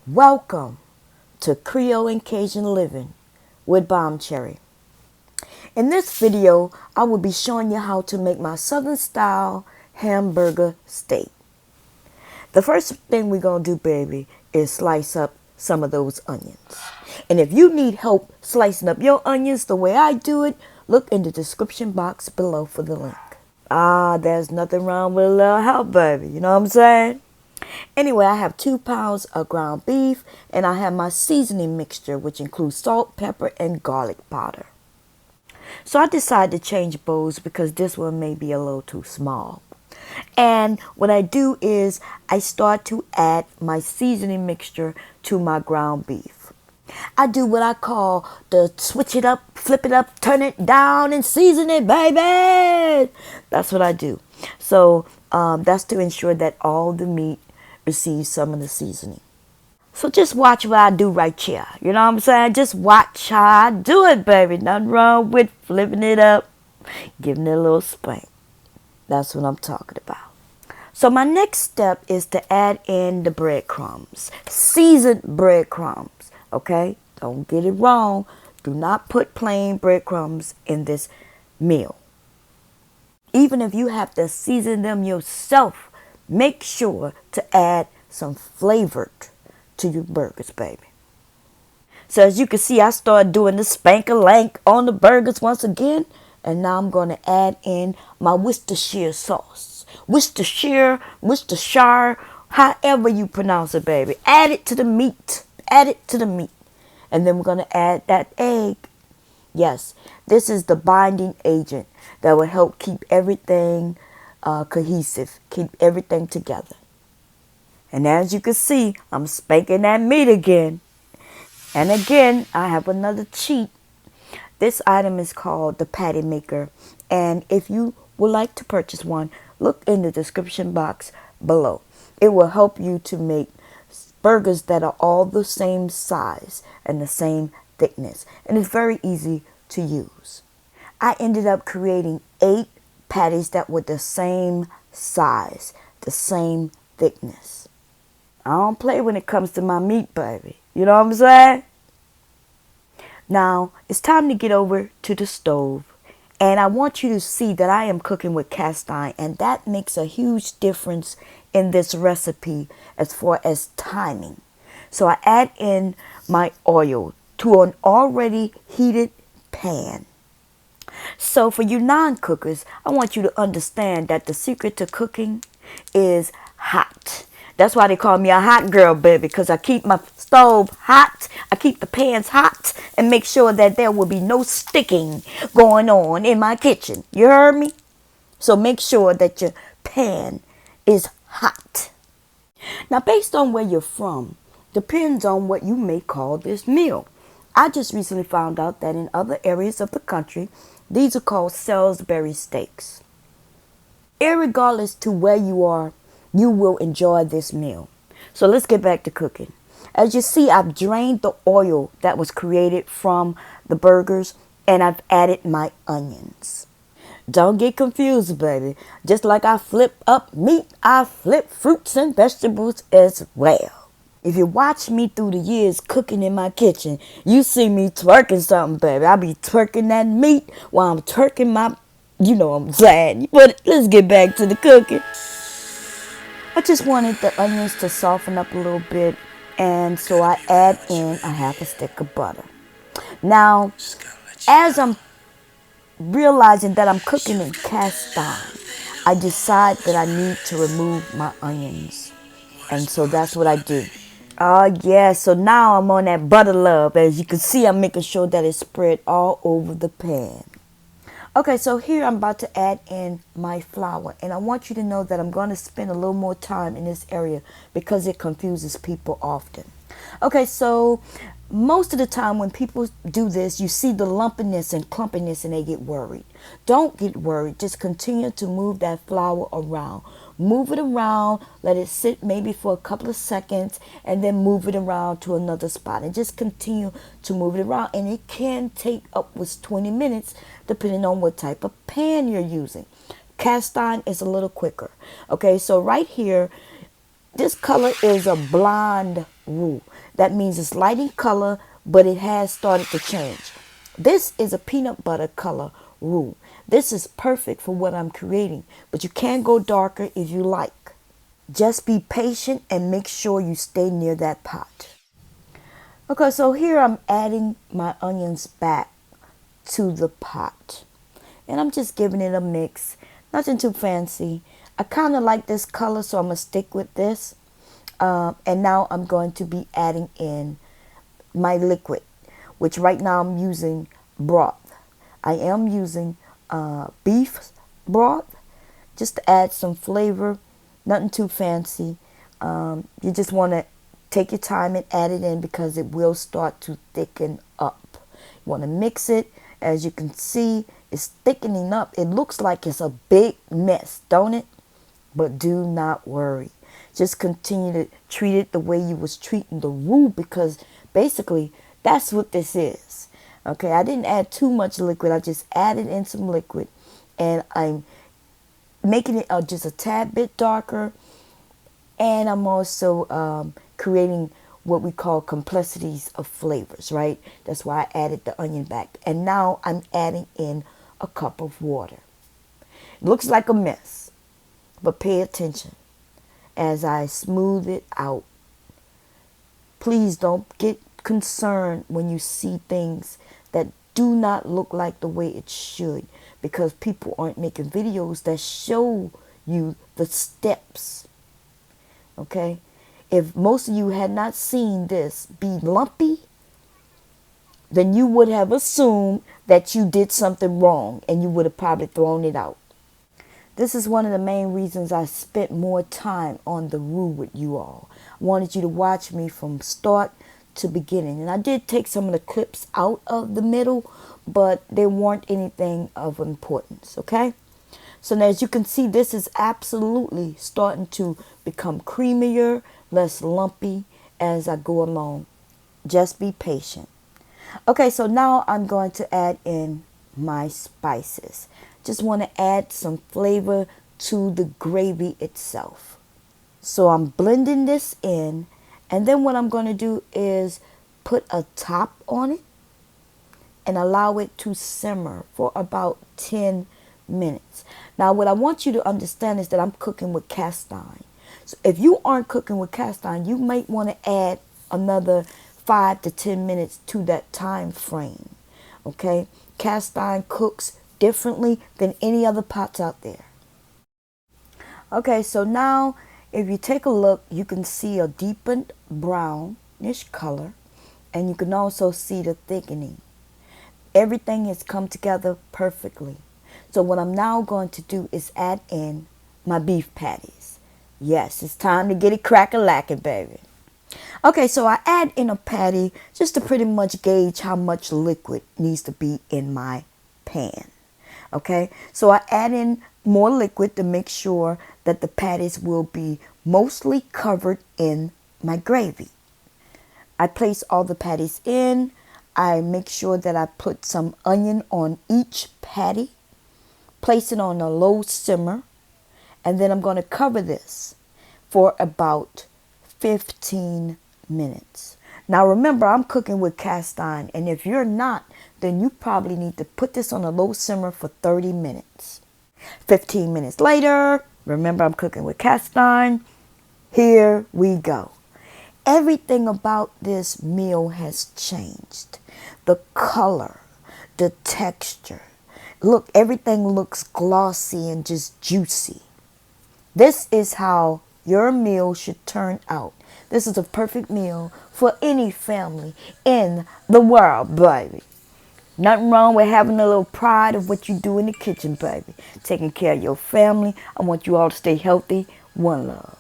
Welcome to Creole and Cajun Living with Bomb Cherry. In this video, I will be showing you how to make my Southern style hamburger steak. The first thing we're going to do, baby, is slice up some of those onions. And if you need help slicing up your onions the way I do it, look in the description box below for the link. There's nothing wrong with a little help, baby. You know what I'm saying? Anyway, I have 2 pounds of ground beef, and I have my seasoning mixture, which includes salt, pepper, and garlic powder. So I decided to change bowls because this one may be a little too small. And what I do is I start to add my seasoning mixture to my ground beef. I do what I call the switch it up, flip it up, turn it down, and season it, baby. That's what I do. So that's to ensure that all the meat receives some of the seasoning. So just watch what I do right here. You know what I'm saying? Just watch how I do it, baby. Nothing wrong with flipping it up, giving it a little spank. That's what I'm talking about. So my next step is to add in the breadcrumbs. Seasoned breadcrumbs. Okay? Don't get it wrong. Do not put plain breadcrumbs in this meal. Even if you have to season them yourself, make sure to add some flavor to your burgers, baby. So as you can see, I started doing the spank-a-lank on the burgers once again. And now I'm going to add in my Worcestershire sauce. Worcestershire, however you pronounce it, baby. Add it to the meat. Add it to the meat. And then we're going to add that egg. Yes, this is the binding agent that will help keep everything cohesive, keep everything together. And as you can see, I'm spanking that meat again. And again, I have another cheat. This item is called the patty maker. And if you would like to purchase one, look in the description box below. It will help you to make burgers that are all the same size and the same thickness. And it's very easy to use. I ended up creating 8 patties that were the same size, the same thickness. I don't play when it comes to my meat, baby. You know what I'm saying? Now, it's time to get over to the stove. And I want you to see that I am cooking with cast iron. And that makes a huge difference in this recipe as far as timing. So I add in my oil to an already heated pan. So for you non-cookers, I want you to understand that the secret to cooking is hot. That's why they call me a hot girl, baby, because I keep my stove hot, I keep the pans hot, and make sure that there will be no sticking going on in my kitchen. You heard me? So make sure that your pan is hot. Now, based on where you're from, depends on what you may call this meal. I just recently found out that in other areas of the country, these are called Salisbury steaks. Irregardless to where you are, you will enjoy this meal. So let's get back to cooking. As you see, I've drained the oil that was created from the burgers, and I've added my onions. Don't get confused, baby. Just like I flip up meat, I flip fruits and vegetables as well. If you watch me through the years cooking in my kitchen, you see me twerking something, baby. I be twerking that meat while I'm twerking my, you know what I'm saying. But let's get back to the cooking. I just wanted the onions to soften up a little bit, and so I add in a half a stick of butter. Now, as I'm realizing that I'm cooking in cast iron, I decide that I need to remove my onions. And so that's what I do. Oh, yeah, so now I'm on that butter love. As you can see, I'm making sure that it's spread all over the pan. Okay, so here I'm about to add in my flour. And I want you to know that I'm going to spend a little more time in this area because it confuses people often. Okay, so most of the time when people do this, you see the lumpiness and clumpiness and they get worried. Don't get worried. Just continue to move that flour around. Move it around, let it sit maybe for a couple of seconds, and then move it around to another spot. And just continue to move it around. And it can take upwards 20 minutes depending on what type of pan you're using. Cast iron is a little quicker. Okay, so right here, This color is a blonde roux. That means it's light in color, but it has started to change. This is a peanut butter color roux. This is perfect for what I'm creating, but you can go darker if you like. Just be patient and make sure you stay near that pot. Okay, so here I'm adding my onions back to the pot. And I'm just giving it a mix. Nothing too fancy. I kind of like this color, so I'm going to stick with this. And now I'm going to be adding in my liquid, which right now I'm using broth. I am using beef broth just to add some flavor. Nothing too fancy. You just want to take your time and add it in because it will start to thicken up. You want to mix it. As you can see, it's thickening up. It looks like it's a big mess, don't it? But do not worry. Just continue to treat it the way you was treating the roux, because basically that's what this is. Okay, I didn't add too much liquid. I just added in some liquid, and I'm making it just a tad bit darker. And I'm also creating what we call complexities of flavors, right? That's why I added the onion back. And now I'm adding in a cup of water. It looks like a mess, but pay attention as I smooth it out. Please don't get concerned when you see things that do not look like the way it should, because people aren't making videos that show you the steps. Okay? If most of you had not seen this be lumpy, then you would have assumed that you did something wrong and you would have probably thrown it out. This is one of the main reasons I spent more time on the roux with you all. I wanted you to watch me from start to beginning. And I did take some of the clips out of the middle, but they weren't anything of importance, okay? So now, as you can see, this is absolutely starting to become creamier, less lumpy as I go along. Just be patient. Okay, so now I'm going to add in my spices. Just want to add some flavor to the gravy itself. So I'm blending this in, and then what I'm going to do is put a top on it and allow it to simmer for about 10 minutes. Now, what I want you to understand is that I'm cooking with cast iron. So if you aren't cooking with cast iron, you might want to add another 5 to 10 minutes to that time frame. Okay? Cast iron cooks differently than any other pots out there. Okay, so now if you take a look, you can see a deepened brownish color, and you can also see the thickening. Everything has come together perfectly. So what I'm now going to do is add in my beef patties. Yes, it's time to get it crack-a-lackin', baby. Okay, so I add in a patty just to pretty much gauge how much liquid needs to be in my pan. Okay, so I add in more liquid to make sure that the patties will be mostly covered in my gravy. I place all the patties in. I make sure that I put some onion on each patty. Place it on a low simmer, and then I'm going to cover this for about 15 minutes. Now remember, I'm cooking with cast iron, and if you're not, then you probably need to put this on a low simmer for 30 minutes. 15 minutes later, remember I'm cooking with cast iron. Here we go. Everything about this meal has changed. The color, the texture. Look, everything looks glossy and just juicy. This is how your meal should turn out. This is a perfect meal for any family in the world, baby. Nothing wrong with having a little pride of what you do in the kitchen, baby. Taking care of your family. I want you all to stay healthy. One love.